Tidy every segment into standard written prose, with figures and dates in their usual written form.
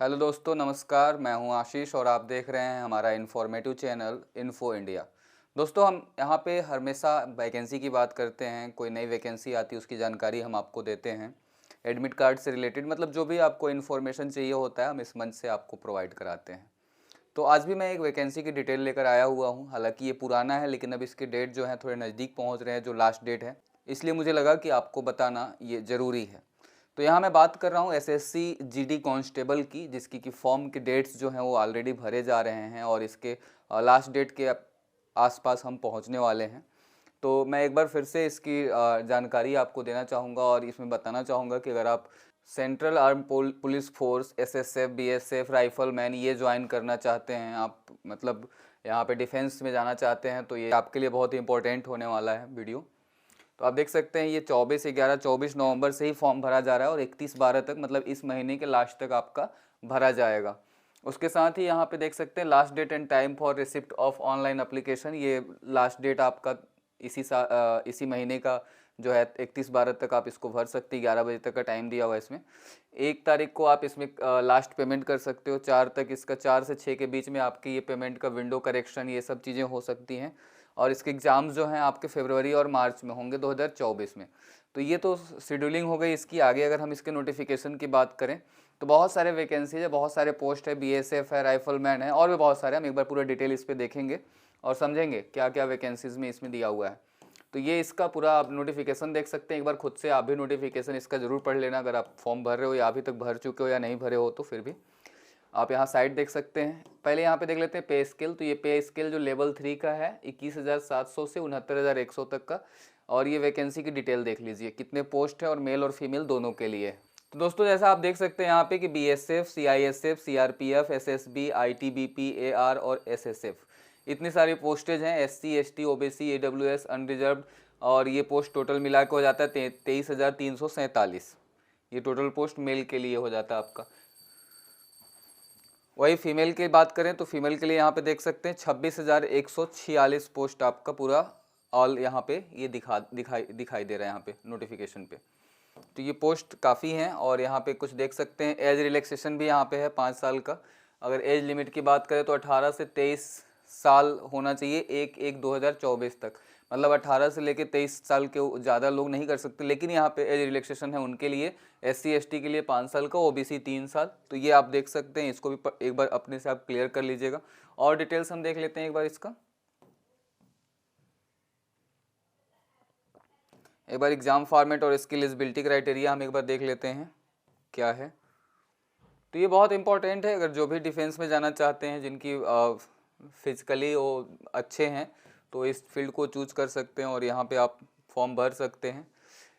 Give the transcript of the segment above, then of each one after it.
Hello दोस्तों, नमस्कार। मैं हूं आशीष और आप देख रहे हैं हमारा इन्फॉर्मेटिव चैनल इन्फो इंडिया। दोस्तों, हम यहां पे हमेशा वैकेंसी की बात करते हैं। कोई नई वैकेंसी आती है उसकी जानकारी हम आपको देते हैं। एडमिट कार्ड से रिलेटेड मतलब जो भी आपको इन्फॉर्मेशन चाहिए होता है हम इस मंच से आपको प्रोवाइड कराते हैं। तो आज भी मैं एक वैकेंसी की डिटेल लेकर आया हुआ हूँ। हालांकि ये पुराना है लेकिन अब इसके डेट जो है थोड़े नज़दीक पहुँच रहे हैं, जो लास्ट डेट है, इसलिए मुझे लगा कि आपको बताना ये ज़रूरी है। तो यहाँ मैं बात कर रहा हूँ एसएससी जीडी कांस्टेबल की, जिसकी कि फॉर्म के डेट्स जो हैं वो ऑलरेडी भरे जा रहे हैं और इसके लास्ट डेट के आसपास हम पहुँचने वाले हैं। तो मैं एक बार फिर से इसकी जानकारी आपको देना चाहूँगा और इसमें बताना चाहूँगा कि अगर आप central arm police force, SSF, BSF, rifleman ये ज्वाइन करना चाहते हैं, आप मतलब यहाँ पे डिफेंस में जाना चाहते हैं, तो ये आपके लिए बहुत ही इंपॉर्टेंट होने वाला है वीडियो। तो आप देख सकते हैं ये 24 नवंबर से ही फॉर्म भरा जा रहा है और 31/12 तक मतलब इस महीने के लास्ट तक आपका भरा जाएगा। उसके साथ ही यहाँ पे देख सकते हैं last date and time for receipt of online application. ये लास्ट डेट आपका इसी महीने का जो है 31/12 तक आप इसको भर सकते हैं। 11 बजे तक का टाइम दिया हुआ है इसमें। 1 तारीख को आप इसमें लास्ट पेमेंट कर सकते हो। 4 तक इसका 4 से 6 के बीच में आपकी ये पेमेंट का विंडो करेक्शन ये सब चीज़ें हो सकती हैं। और इसके एग्ज़ाम्स जो हैं आपके फरवरी और मार्च में होंगे 2024 में। तो ये तो शेड्यूलिंग हो गई इसकी। आगे अगर हम इसके नोटिफिकेशन की बात करें तो बहुत सारे वैकेंसीज है, बहुत सारे पोस्ट है, बीएसएफ है, राइफलमैन है और भी बहुत सारे। हम एक बार पूरा डिटेल इस पर देखेंगे और समझेंगे क्या क्या वैकेंसीज में इसमें दिया हुआ है। तो ये इसका पूरा आप नोटिफिकेशन देख सकते हैं। एक बार खुद से आप भी नोटिफिकेशन इसका ज़रूर पढ़ लेना, अगर आप फॉर्म भर रहे हो या अभी तक भर चुके हो या नहीं भरे हो तो फिर भी आप यहाँ साइट देख सकते हैं। पहले यहाँ पे देख लेते हैं पे स्केल। तो ये पे स्केल जो लेवल 3 का है 21,700 से 69,100 तक का। और ये वैकेंसी की डिटेल देख लीजिए, कितने पोस्ट है और मेल और फीमेल दोनों के लिए। तो दोस्तों जैसा आप देख सकते हैं यहाँ पे कि BSF, CISF, CRPF, SSB, ITBP, AR और एसएसएफ, इतनी सारी पोस्टेज हैं। SC, ST, OBC, EWS, unreserved. और ये पोस्ट टोटल मिला के हो जाता है 23,347। ये टोटल पोस्ट मेल के लिए हो जाता है आपका। वही फीमेल की बात करें तो फीमेल के लिए यहाँ पे देख सकते हैं 26,146 पोस्ट आपका पूरा ऑल यहाँ पे ये दिखाई दे रहा है यहाँ पे नोटिफिकेशन पे। तो ये पोस्ट काफ़ी हैं और यहाँ पे कुछ देख सकते हैं एज रिलैक्सेशन भी यहाँ पे है 5 साल का। अगर एज लिमिट की बात करें तो 18 से 23 साल होना चाहिए 1/1/2024 तक। मतलब 18 से लेकर 23 साल के ज़्यादा लोग नहीं कर सकते। लेकिन यहाँ पे एज रिलैक्सेशन है उनके लिए, एससी एसटी के लिए 5 साल का, ओबीसी 3 साल। तो ये आप देख सकते हैं, इसको भी एक बार अपने से आप क्लियर कर लीजिएगा। और डिटेल्स हम देख लेते हैं एक बार इसका। एक बार एग्जाम फॉर्मेट और इसकी एलिजिबिलिटी क्राइटेरिया हम एक बार देख लेते हैं क्या है। तो ये बहुत इंपॉर्टेंट है, अगर जो भी डिफेंस में जाना चाहते हैं, जिनकी फिजिकली वो अच्छे हैं, तो इस फील्ड को चूज कर सकते हैं और यहाँ पे आप फॉर्म भर सकते हैं।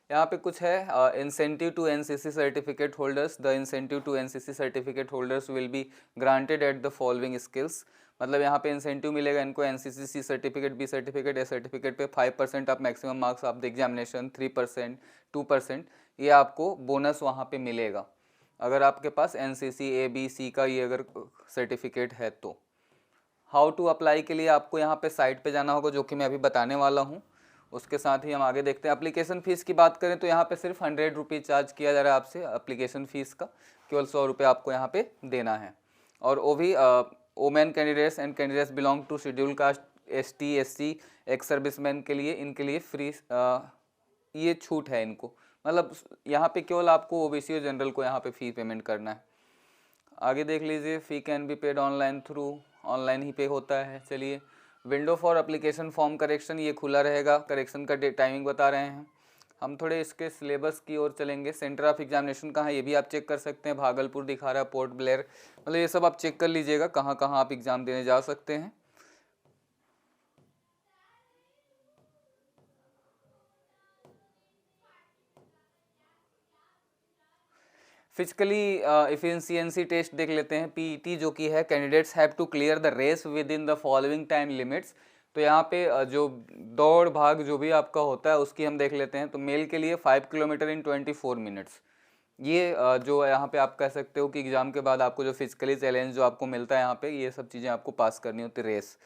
यहाँ पे कुछ है incentive to NCC certificate holders. The incentive to NCC certificate holders will be granted at the following skills. मतलब यहाँ पे इंसेंटिव मिलेगा इनको NCC C certificate, B certificate, A certificate पे 5% आप मैक्सिमम मार्क्स आप द एग्जामिनेशन, 3%, 2% ये आपको बोनस वहाँ पे मिलेगा अगर आपके पास एनसीसी ए बी सी का ये अगर सर्टिफिकेट है तो। हाउ टू अप्लाई के लिए आपको यहाँ पे साइट पे जाना होगा, जो कि मैं अभी बताने वाला हूँ। उसके साथ ही हम आगे देखते हैं। एप्लीकेशन फ़ीस की बात करें तो यहाँ पे सिर्फ 100 रुपीज़ चार्ज किया जा रहा है आपसे एप्लीकेशन फ़ीस का। केवल 100 रुपये आपको यहाँ पे देना है। और वो भी women candidates and candidates belong to schedule caste, ST, SC, ex serviceman के लिए, इनके लिए फ्री ये छूट है इनको। मतलब यहाँ पे केवल आपको ओबीसी और जनरल को यहाँ पे फ़ी पेमेंट करना है। आगे देख लीजिए, fee can be paid online through, online ही पे होता है। चलिए, window for application form correction ये खुला रहेगा। करेक्शन का टाइमिंग बता रहे हैं। हम थोड़े इसके सिलेबस की ओर चलेंगे। सेंटर ऑफ एग्जामिनेशन कहाँ है ये भी आप चेक कर सकते हैं। भागलपुर दिखा रहा है, पोर्ट ब्लेयर, मतलब ये सब आप चेक कर लीजिएगा कहाँ कहाँ आप एग्ज़ाम देने जा सकते हैं। फिजिकली इफिशियंसी टेस्ट देख लेते हैं, पीईटी जो कि है candidates have to clear the race within the following time limits. तो यहाँ पे जो दौड़ भाग जो भी आपका होता है उसकी हम देख लेते हैं। तो मेल के लिए 5 किलोमीटर इन 24 मिनट्स। ये जो यहाँ पे आप कह सकते हो कि एग्जाम के बाद आपको जो फिजिकली चैलेंज जो आपको मिलता है यहाँ पे, ये सब चीज़ें आपको पास करनी होती है रेस।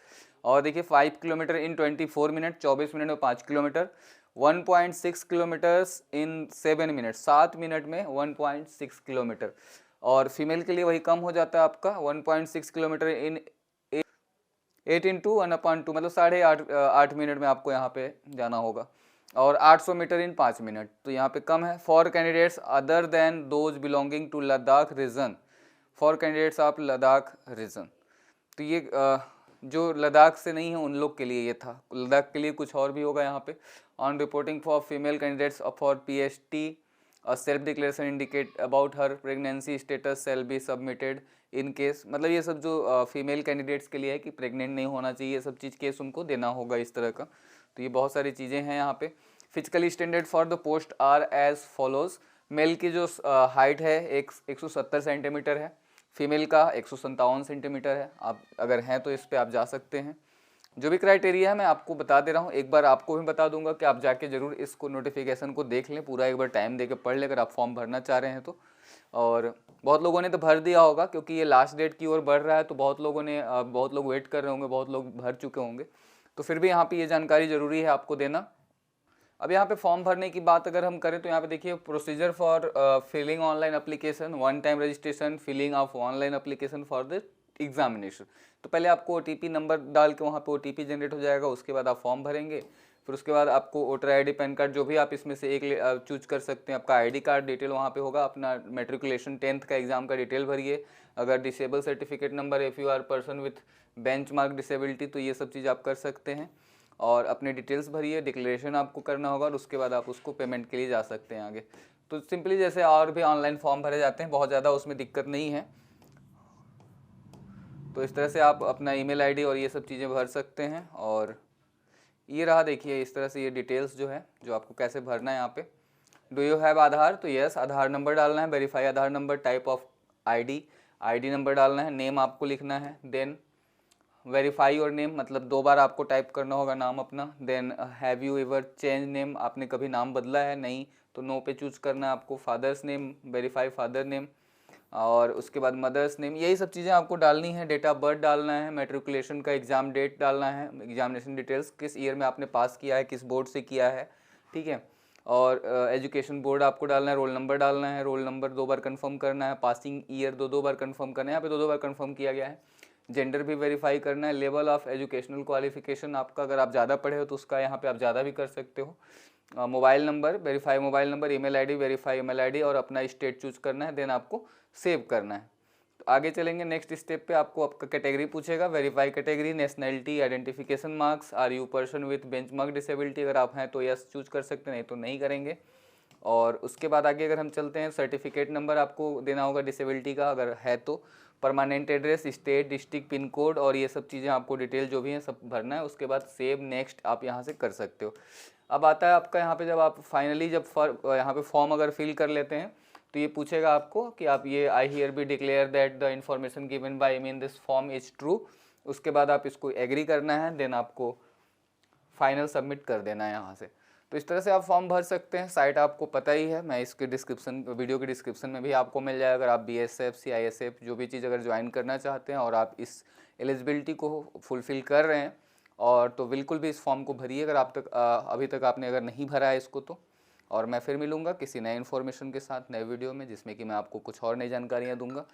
और देखिए 5 किलोमीटर इन 24 मिनट, 24 मिनट में 5 किलोमीटर। 1.6 किलोमीटर्स इन 7 मिनट, 7 मिनट में 1.6 किलोमीटर। और फीमेल के लिए वही कम हो जाता है आपका 1.6 किलोमीटर इन 8 इंटू 1/2, मतलब 8.5 मिनट में आपको यहाँ पे जाना होगा, और 800 मीटर इन 5 मिनट, तो यहाँ पे कम है। For candidates other than those belonging to Ladakh region, for candidates of Ladakh region, तो ये जो लद्दाख से नहीं है उन लोग के लिए ये था। लद्दाख के लिए कुछ और भी होगा यहाँ पे। On reporting for female candidates for PST a self declaration indicate about her pregnancy status shall be submitted in case, मतलब ये सब जो फीमेल कैंडिडेट्स के लिए है कि प्रेग्नेंट नहीं होना चाहिए, ये सब चीज़ केस उनको देना होगा इस तरह का। तो ये बहुत सारी चीज़ें हैं यहाँ पे। Physically standard for the post are as follows. Male की जो हाइट है 170 सेंटीमीटर है, फीमेल का 157 सेंटीमीटर है। आप अगर हैं तो इस पर आप जा सकते हैं। जो भी क्राइटेरिया है मैं आपको बता दे रहा हूँ, एक बार आपको भी बता दूंगा कि आप जाके जरूर इसको नोटिफिकेशन को देख लें, पूरा एक बार टाइम दे के पढ़ लें अगर आप फॉर्म भरना चाह रहे हैं तो। और बहुत लोगों ने तो भर दिया होगा क्योंकि ये लास्ट डेट की ओर बढ़ रहा है, तो बहुत लोग वेट कर रहे होंगे, बहुत लोग भर चुके होंगे, तो फिर भी यहाँ पे ये जानकारी जरूरी है आपको देना। अब यहाँ पे फॉर्म भरने की बात अगर हम करें तो यहाँ पे देखिए procedure for filling online application, one time registration, filling of online application for the examination. तो पहले आपको OTP नंबर डाल के वहाँ पे OTP जनरेट हो जाएगा, उसके बाद आप फॉर्म भरेंगे। फिर उसके बाद आपको वोटर ID, पैन कार्ड, जो भी आप इसमें से एक चूज कर सकते हैं। आपका ID कार्ड डिटेल वहाँ पे होगा, अपना मेट्रिकुलेशन 10th का एग्जाम का डिटेल भरिए। अगर disable certificate number, if you are person with benchmark disability, तो ये सब चीज़ आप कर सकते हैं। और अपने डिटेल्स भरिए, डिक्लेरेशन आपको करना होगा, और उसके बाद आप उसको पेमेंट के लिए जा सकते हैं आगे। तो सिंपली जैसे और भी ऑनलाइन फॉर्म भरे जाते हैं, बहुत ज़्यादा उसमें दिक्कत नहीं है। तो इस तरह से आप अपना ईमेल आईडी और ये सब चीज़ें भर सकते हैं। और ये रहा, देखिए इस तरह से ये डिटेल्स जो है, जो आपको कैसे भरना है यहाँ पे। डू यू हैव आधार, तो यस, आधार नंबर डालना है, verify Aadhaar number, type of ID number डालना है, नेम आपको लिखना है, देन वेरीफाई योर नेम, मतलब 2 बार आपको टाइप करना होगा नाम अपना। Then have you ever change name, आपने कभी नाम बदला है, नहीं तो नो पे चूज करना है आपको। Father's name, verify father name, और उसके बाद मदर्स नेम, यही सब चीज़ें आपको डालनी है। डेट ऑफ बर्थ डालना है, मेट्रिकुलेशन का एग्ज़ाम डेट डालना है, एग्जामिनेशन डिटेल्स, किस ईयर में आपने पास किया है, किस बोर्ड से किया है, ठीक है। और एजुकेशन बोर्ड आपको डालना है, रोल नंबर डालना है, रोल नंबर 2 बार कंफर्म करना है, पासिंग ईयर 2 बार कंफर्म करना है, यहाँ पे 2 बार कंफर्म किया गया है। जेंडर भी वेरीफाई करना है। लेवल ऑफ एजुकेशनल क्वालिफिकेशन आपका, अगर आप ज़्यादा पढ़े हो तो उसका यहाँ पे आप ज़्यादा भी कर सकते हो। Mobile number, verify mobile number, email ID, verify email ID, और अपना स्टेट चूज करना है, देन आपको सेव करना है। तो आगे चलेंगे नेक्स्ट स्टेप पे, आपको आपका कैटेगरी पूछेगा, verify category, nationality, identification marks, are you person with benchmark disability, अगर आप हैं तो यस चूज कर सकते हैं, नहीं तो नहीं करेंगे। और उसके बाद आगे अगर हम चलते हैं, सर्टिफिकेट नंबर आपको देना होगा डिसेबिलिटी का अगर है तो, permanent address, state, district, pin code, और ये सब चीज़ें आपको डिटेल जो भी हैं सब भरना है। उसके बाद सेव नेक्स्ट आप यहाँ से कर सकते हो। अब आता है आपका यहाँ पे, जब आप फाइनली जब यहाँ पे फॉर्म अगर फिल कर लेते हैं तो ये पूछेगा आपको कि आप ये I hear be declare that the information given by me in this form is true. उसके बाद आप इसको एग्री करना है, देन आपको फाइनल सबमिट कर देना है यहाँ से। तो इस तरह से आप फॉर्म भर सकते हैं। साइट आपको पता ही है, मैं इसके वीडियो के डिस्क्रिप्शन में भी आपको मिल जाएगा। अगर आप BSF CISF जो भी चीज़ अगर ज्वाइन करना चाहते हैं और आप इस एलिजिबिलिटी को फुलफ़िल कर रहे हैं, और तो बिल्कुल भी इस फॉर्म को भरिए अगर आप अभी तक आपने अगर नहीं भरा है इसको तो। और मैं फिर मिलूंगा किसी नए इन्फॉर्मेशन के साथ नए वीडियो में, जिसमें कि मैं आपको कुछ और नई जानकारियाँ दूंगा।